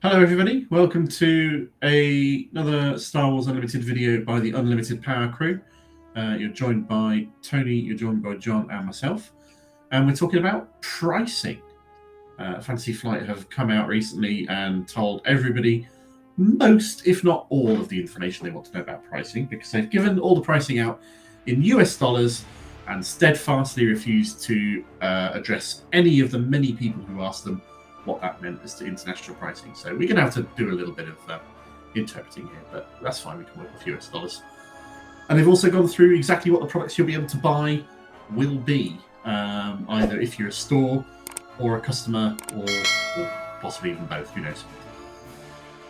Hello, everybody. Welcome to another Star Wars Unlimited video by the Unlimited Power Crew. You're joined by Tony, you're joined by John and myself. And we're talking about pricing. Fantasy Flight have come out recently and told everybody most, if not all, of the information they want to know about pricing, because they've given all the pricing out in US dollars and steadfastly refused to address any of the many people who asked them what that meant as to international pricing. So we're going to have to do a little bit of interpreting here, but that's fine. We can work with US dollars. And they've also gone through exactly what the products you'll be able to buy will be, either if you're a store or a customer, or possibly even both. Who knows?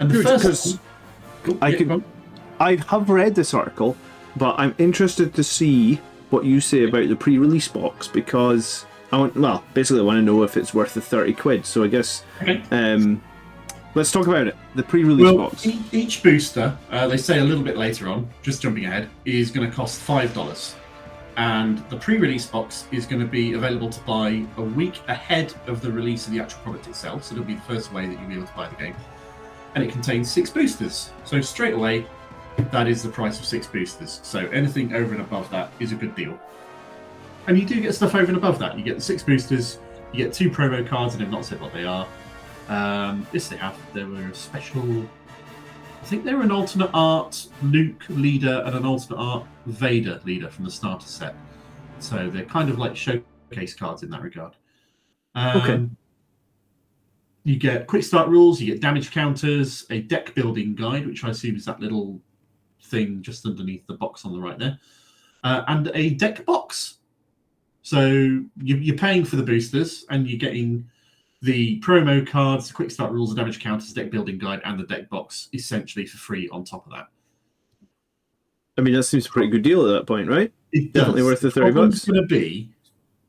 And the first, I have read this article, but I'm interested to see what you say about the pre-release box, because I want to know if it's worth the 30 quid. So I guess let's talk about it. The pre-release box. Each booster, they say a little bit later on, just jumping ahead, is going to cost $5. And the pre-release box is going to be available to buy a week ahead of the release of the actual product itself. So it'll be the first way that you'll be able to buy the game. And it contains 6 boosters. So straight away, that is the price of 6 boosters. So anything over and above that is a good deal. And you do get stuff over and above that. You get the 6 boosters, you get 2 promo cards, and they've not said what they are. Yes, they have. There were a special... I think they were an alternate art Luke leader and an alternate art Vader leader from the starter set. So they're kind of like showcase cards in that regard. Okay. You get quick start rules, you get damage counters, a deck building guide, which I assume is that little thing just underneath the box on the right there, and a deck box. So you're paying for the boosters, and you're getting the promo cards, the quick start rules, the damage counters, deck building guide, and the deck box essentially for free on top of that. I mean, that seems a pretty good deal at that point, right? It definitely does. Worth the $30. The problem's going to be,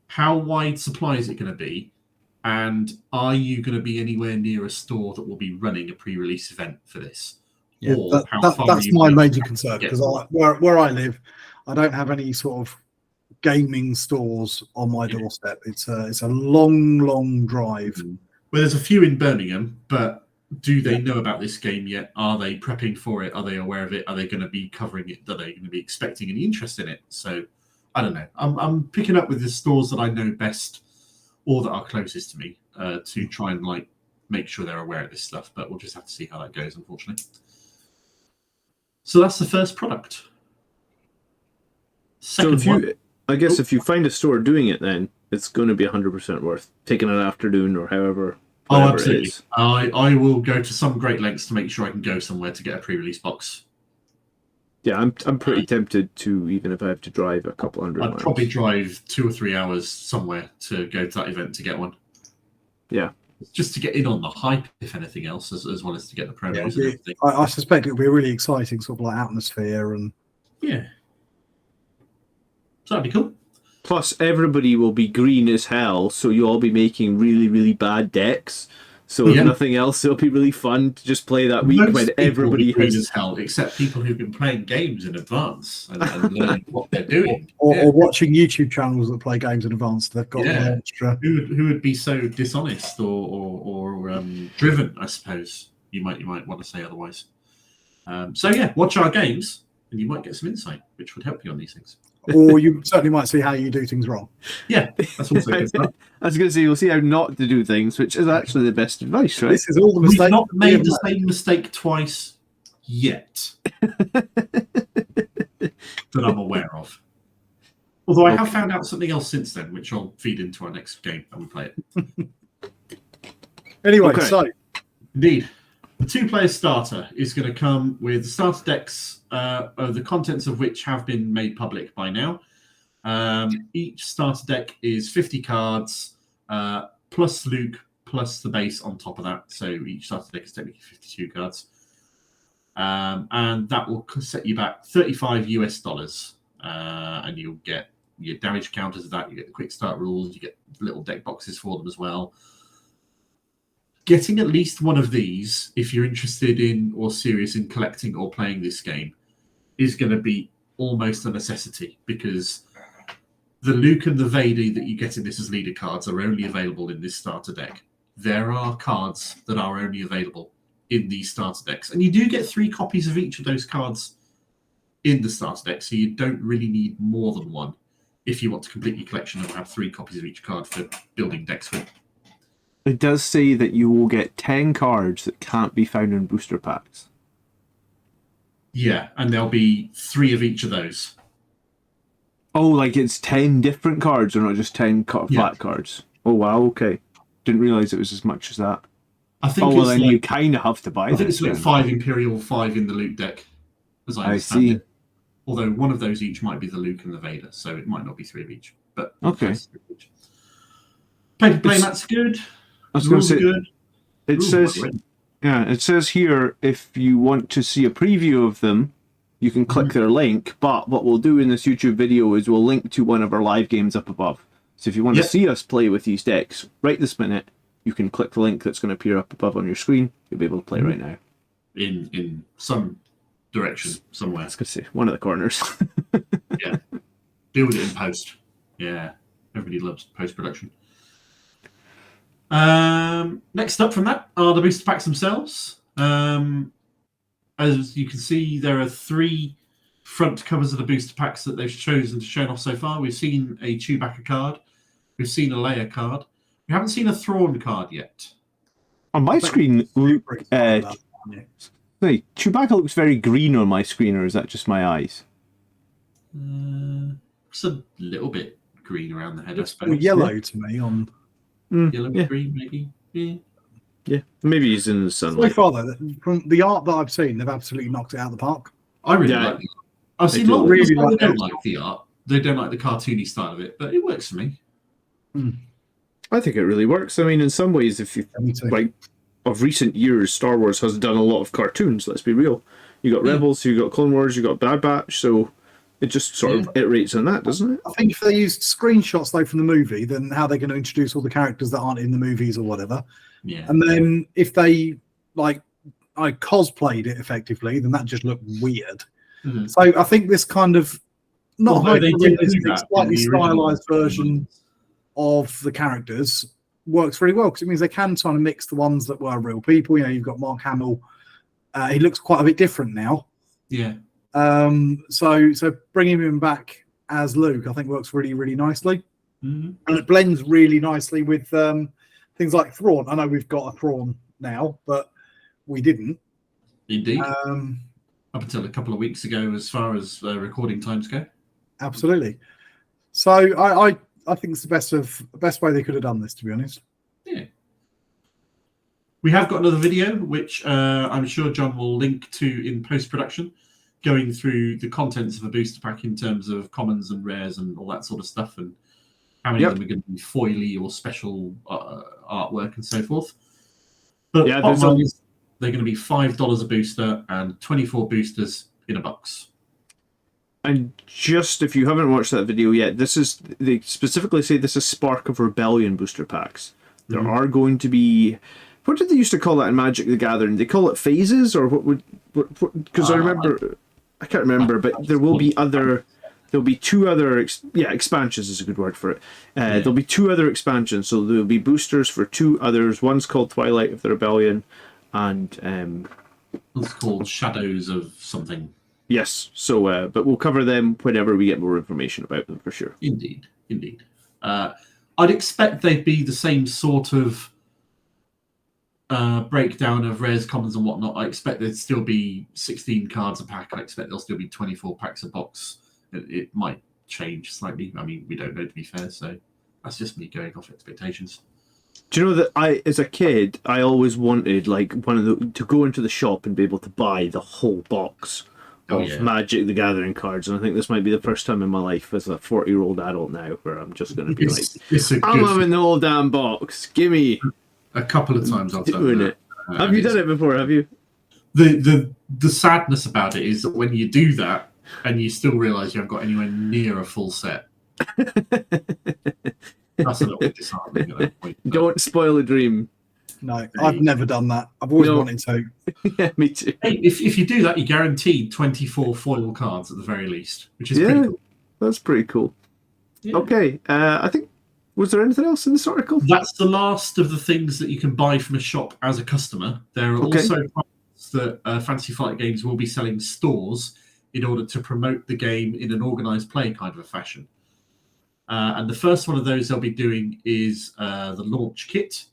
how wide supply is it going to be, and are you going to be anywhere near a store that will be running a pre-release event for this? Yeah, that's my major concern, because where I live, I don't have any sort of gaming stores on my doorstep. It's a long drive. Well, there's a few in Birmingham, but do they know about this game yet? Are they prepping for it? Are they aware of it? Are they going to be covering it? Are they going to be expecting any interest in it? So I don't know. I'm picking up with the stores that I know best or that are closest to me to try and make sure they're aware of this stuff, but we'll just have to see how that goes, unfortunately. So that's the first product. If you find a store doing it, then it's going to be 100% worth taking an afternoon or however. Oh, absolutely. It is. I will go to some great lengths to make sure I can go somewhere to get a pre-release box. Yeah, I'm pretty tempted to, even if I have to drive a couple hundred miles. I'd probably drive 2 or 3 hours somewhere to go to that event to get one. Yeah. Just to get in on the hype, if anything else, as well as to get the promos and everything. I suspect it'll be a really exciting sort of atmosphere and... Yeah. So that'd be cool. Plus, everybody will be green as hell, so you'll all be making really, really bad decks. So if nothing else, it'll be really fun to just play that week when everybody has green as hell, except people who've been playing games in advance and learning what they're doing, or watching YouTube channels that play games in advance. They've got extra. Who would be so dishonest or driven? I suppose you might want to say otherwise. Watch our games, and you might get some insight, which would help you on these things. Or you certainly might see how you do things wrong. Yeah, that's also good stuff. I was going to say, you'll see how not to do things, which is actually the best advice, right? This is all the mistakes. We've not made the same mistake twice yet that I'm aware of. Although I have found out something else since then, which I'll feed into our next game when we play it. Anyway, so... Indeed. The 2-player starter is going to come with starter decks, the contents of which have been made public by now. Each starter deck is 50 cards, plus Luke, plus the base on top of that. So each starter deck is technically 52 cards. And that will set you back $35 US. And you'll get your damage counters of that. You get the quick start rules. You get little deck boxes for them as well. Getting at least one of these, if you're interested in or serious in collecting or playing this game, is going to be almost a necessity, because the Luke and the Vader that you get in this as leader cards are only available in this starter deck. There are cards that are only available in the starter decks. And you do get 3 copies of each of those cards in the starter deck, so you don't really need more than one if you want to complete your collection and have 3 copies of each card for building decks with. It does say that you will get 10 cards that can't be found in booster packs. Yeah, and there'll be 3 of each of those. Oh, like it's 10 different cards, or not just 10 flat cards? Oh, wow, okay. Didn't realise it was as much as that. I think well, it's then like, you kind of have to buy I think it's like 5 Imperial, 5 in the Luke deck, as I understand it. Although one of those each might be the Luke and the Vader, so it might not be 3 of each. But okay. Playmat's good. I was going to say, good. It says here, if you want to see a preview of them, you can click their link. But what we'll do in this YouTube video is we'll link to one of our live games up above. So if you want to see us play with these decks right this minute, you can click the link that's going to appear up above on your screen. You'll be able to play right now. In some direction, somewhere. I was going to say, one of the corners. Yeah. Deal with it in post. Yeah. Everybody loves post-production. Next up from that are the booster packs themselves. As you can see, there are 3 front covers of the booster packs that they've chosen to show off so far. We've seen a Chewbacca card. We've seen a Leia card. We haven't seen a Thrawn card yet. On my screen, Chewbacca looks very green on my screen, or is that just my eyes? It's a little bit green around the head, I suppose. Yellow to me on yellow, green, maybe. Yeah, maybe he's in the sunlight. So far, though, from the art that I've seen, they've absolutely knocked it out of the park. I really like the art. I've seen a lot of really people like that don't like the art. They don't like the cartoony style of it, but it works for me. I think it really works. I mean, in some ways, if you like, of recent years, Star Wars has done a lot of cartoons. Let's be real. You got Rebels, you got Clone Wars, you got Bad Batch. So it just sort of iterates on that, doesn't it? I think if they used screenshots though from the movie, then how they're going to introduce all the characters that aren't in the movies or whatever. Yeah. And then if they I cosplayed it effectively, then that just looked weird. So I think this kind of hyper-realistic, slightly stylized version of the characters works really well, because it means they can kind of mix the ones that were real people. You know, you've got Mark Hamill. He looks quite a bit different now. Yeah. So bringing him back as Luke, I think works really, really nicely. And it blends really nicely with things like Thrawn. I know we've got a Thrawn now, but we didn't. Indeed. Up until a couple of weeks ago, as far as recording times go. Absolutely. So I think it's the best way they could have done this, to be honest. Yeah. We have got another video, which I'm sure John will link to in post-production, going through the contents of a booster pack in terms of commons and rares and all that sort of stuff, and how many of them are going to be foily or special artwork and so forth. But they're going to be $5 a booster and 24 boosters in a box. And just if you haven't watched that video yet, they specifically say this is Spark of Rebellion booster packs. There are going to be, what did they used to call that in Magic the Gathering? They call it phases, or what would? Because I can't remember, but there will be other. There'll be 2 other expansions is a good word for it. There'll be 2 other expansions, so there'll be boosters for 2 others. One's called Twilight of the Rebellion, and it's called Shadows of something. Yes, so but we'll cover them whenever we get more information about them, for sure. Indeed. I'd expect they'd be the same sort of breakdown of rares, commons, and whatnot. I expect there'd still be 16 cards a pack. I expect there'll still be 24 packs a box. It might change slightly. I mean, we don't know, to be fair, so that's just me going off expectations. Do you know that as a kid, I always wanted to go into the shop and be able to buy the whole box of Magic the Gathering cards, and I think this might be the first time in my life as a 40-year-old adult now where I'm just going to be I'm having the whole damn box. Gimme. A couple of times I've done it. Have you done it before? Have you? The sadness about it is that when you do that and you still realise you haven't got anywhere near a full set. That's a little bit disheartening at that point. Don't spoil a dream. No, I've never done that. I've always wanted to. Yeah, me too. Hey, if you do that, you're guaranteed 24 foil cards at the very least, which is pretty cool. That's pretty cool. Yeah. Okay, I think, was there anything else in this article? That's the last of the things that you can buy from a shop as a customer. There are also that Fantasy Flight Games will be selling stores in order to promote the game in an organized play kind of a fashion. And the first one of those they'll be doing is the launch kit.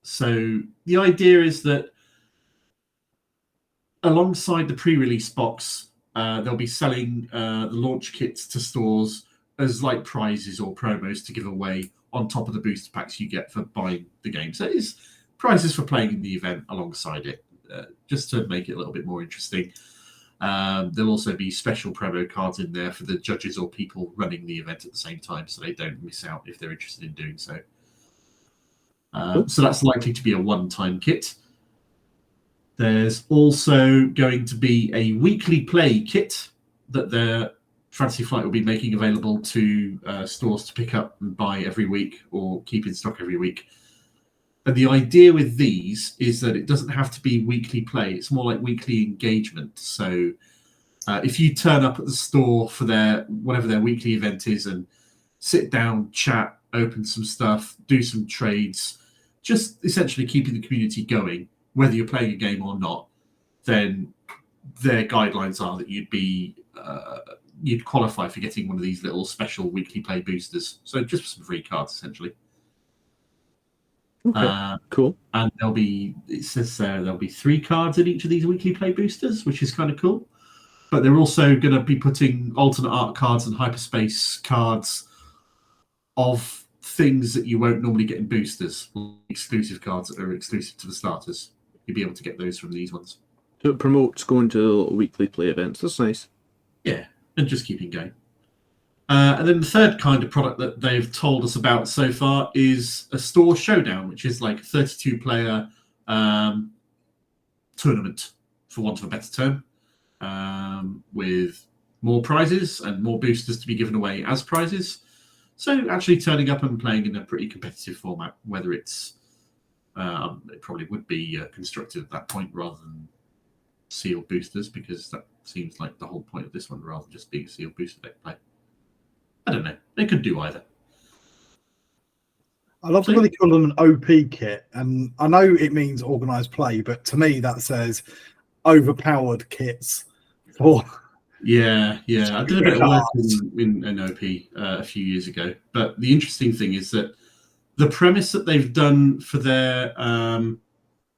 So the idea is that alongside the pre-release box, they'll be selling the launch kits to stores as like prizes or promos to give away on top of the booster packs you get for buying the game. So it's prizes for playing in the event alongside it, just to make it a little bit more interesting. There'll also be special promo cards in there for the judges or people running the event at the same time, so they don't miss out if they're interested in doing so. So that's likely to be a one-time kit. There's also going to be a weekly play kit that the Fantasy Flight will be making available to stores to pick up and buy every week or keep in stock every week. And the idea with these is that it doesn't have to be weekly play. It's more like weekly engagement. So if you turn up at the store for whatever their weekly event is and sit down, chat, open some stuff, do some trades, just essentially keeping the community going, whether you're playing a game or not, then their guidelines are that you'd qualify for getting one of these little special weekly play boosters. So just some free cards, essentially. Okay, cool. And it says there'll be 3 cards in each of these weekly play boosters, which is kind of cool. But they're also going to be putting alternate art cards and hyperspace cards of things that you won't normally get in boosters, exclusive cards that are exclusive to the starters. You'll be able to get those from these ones. So it promotes going to little weekly play events. That's nice. Yeah, and just keeping going. And then the third kind of product that they've told us about so far is a store showdown, which is like a 32-player tournament, for want of a better term, with more prizes and more boosters to be given away as prizes. So actually turning up and playing in a pretty competitive format, whether it's it probably would be constructed at that point rather than sealed boosters, because that seems like the whole point of this one, rather than just being a sealed booster deck play. I don't know. They could do either. I love the way they call them an OP kit, and I know it means organised play, but to me that says overpowered kits for. Yeah. I did a bit of work in an OP a few years ago, but the interesting thing is that the premise that they've done for their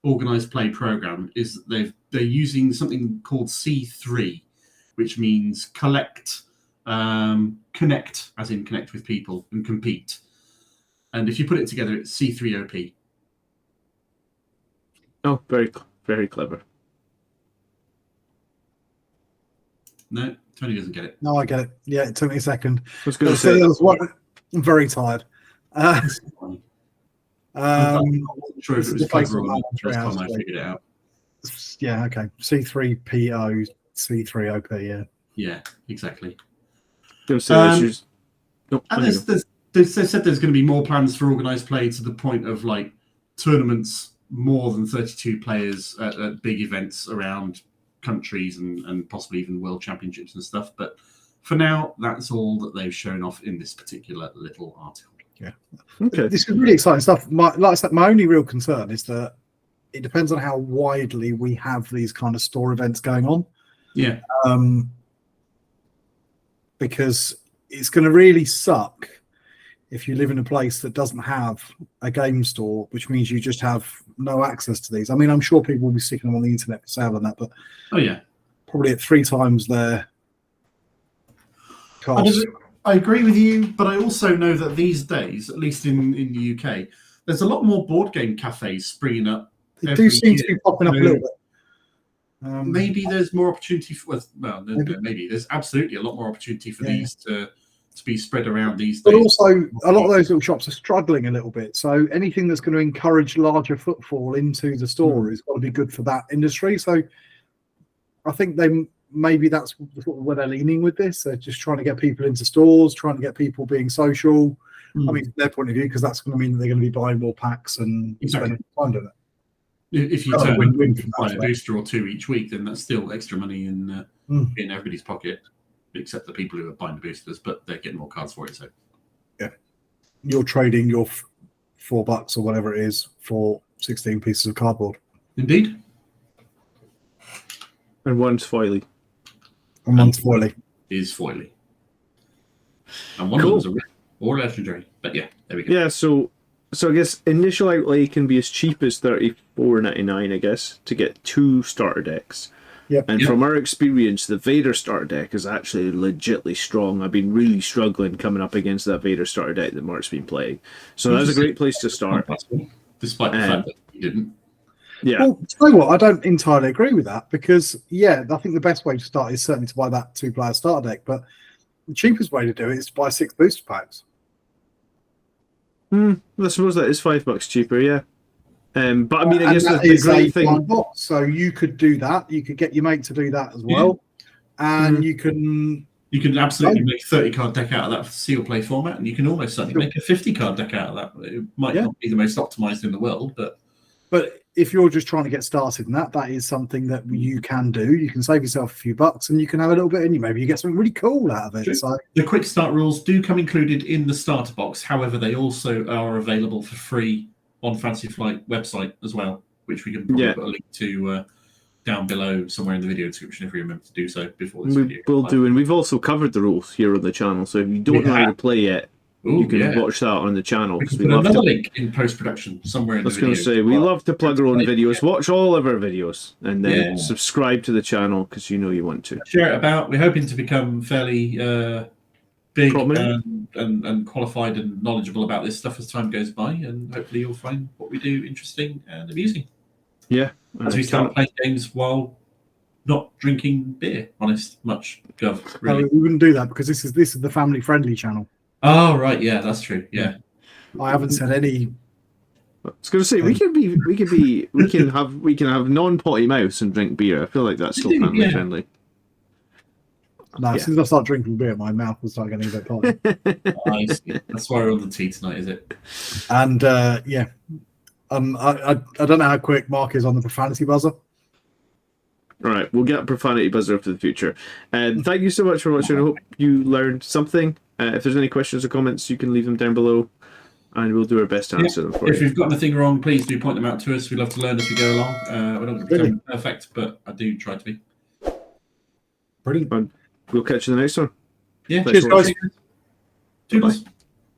organised play program is that they're using something called C3, which means connect, as in connect with people, and compete. And if you put it together, it's C3OP. Oh, very, very clever. No, Tony doesn't get it. No, I get it. Yeah, it took me a second. I was going to say, I'm very tired. I wasn't sure if it was clever or not the first time I figured it out. Yeah, okay. C3PO, C3OP, yeah. Yeah, exactly. they said there's going to be more plans for organised play, to the point of like tournaments more than 32 players at big events around countries and possibly even world championships and stuff. But for now, that's all that they've shown off in this particular little article. Yeah. Okay. This is really exciting stuff. My only real concern is that it depends on how widely we have these kind of store events going on. Yeah. Because it's going to really suck if you live in a place that doesn't have a game store, which means you just have no access to these. I mean, I'm sure people will be sticking them on the internet for sale and that, but probably at 3 times their cost. I agree with you, but I also know that these days, at least in the UK, there's a lot more board game cafes springing up. They do seem to be popping up a little bit. Maybe there's more opportunity for. Maybe there's absolutely a lot more opportunity for these to be spread around these days. But also, a lot of those little shops are struggling a little bit. So anything that's going to encourage larger footfall into the store is got to be good for that industry. So I think maybe that's sort of where they're leaning with this. They're just trying to get people into stores, trying to get people being social. I mean, from their point of view, because that's going to mean that they're going to be buying more packs and spending time doing it. If you turn and buy a booster or 2 each week, then that's still extra money in everybody's pocket, except the people who are buying the boosters, but they're getting more cards for it. So, yeah, you're trading your $4 or whatever it is for 16 pieces of cardboard. Indeed. And one's foily. And one's foily. Is foily. And one Cool. of them's a or legendary. But yeah, there we go. Yeah, so I guess initial outlay can be as cheap as $34.99, I guess, to get 2 starter decks. Yep. And from our experience, the Vader starter deck is actually legitly strong. I've been really struggling coming up against that Vader starter deck that Mark's been playing. So that's a great place to start. Despite the fact that you didn't. Yeah. Well, you know what? I don't entirely agree with that because, I think the best way to start is certainly to buy that 2-player starter deck. But the cheapest way to do it is to buy 6 booster packs. I suppose that is $5 cheaper, yeah. But I mean, I guess that the is great a thing. blind box, so you could do that. You could get your mate to do that as well, and you can. You can absolutely make a 30-card deck out of that seal play format, and you can almost certainly make a 50-card deck out of that. It might not be the most optimized in the world, but if you're just trying to get started in that is something that you can do. You can save yourself a few bucks, and you can have a little bit in you. Maybe you get something really cool out of it. So the quick start rules do come included in the starter box. However, they also are available for free on Fantasy Flight website as well, which we can probably put a link to down below somewhere in the video description if we remember to do so before this video. We'll do, and we've also covered the rules here on the channel. So if you don't know how to play yet, you can watch that on the channel. We can put another link in post-production somewhere in the video. I was going to say, we love to plug our own videos. Watch all of our videos and then subscribe to the channel because you know you want to. Share it about. We're hoping to become fairly big and qualified and knowledgeable about this stuff as time goes by, and hopefully you'll find what we do interesting and amusing. Yeah. As we start playing games while not drinking beer, much, Gov. Really. No, we wouldn't do that because this is the family-friendly channel. Oh right, yeah, that's true. Yeah, I haven't said any. I was going to say we can have non-potty mouths and drink beer. I feel like that's still family friendly. No, as soon as I start drinking beer, my mouth will start getting a bit potty. I see. That's why we're on the tea tonight, is it? And I don't know how quick Mark is on the profanity buzzer. All right, we'll get a profanity buzzer for the future. Thank you so much for watching. I hope you learned something. If there's any questions or comments, you can leave them down below, and we'll do our best to answer them for you. If we've got anything wrong, please do point them out to us. We love to learn as we go along. We're not becoming perfect, but I do try to be. Brilliant. We'll catch you in the next one. Yeah. Cheers, guys. Toodles.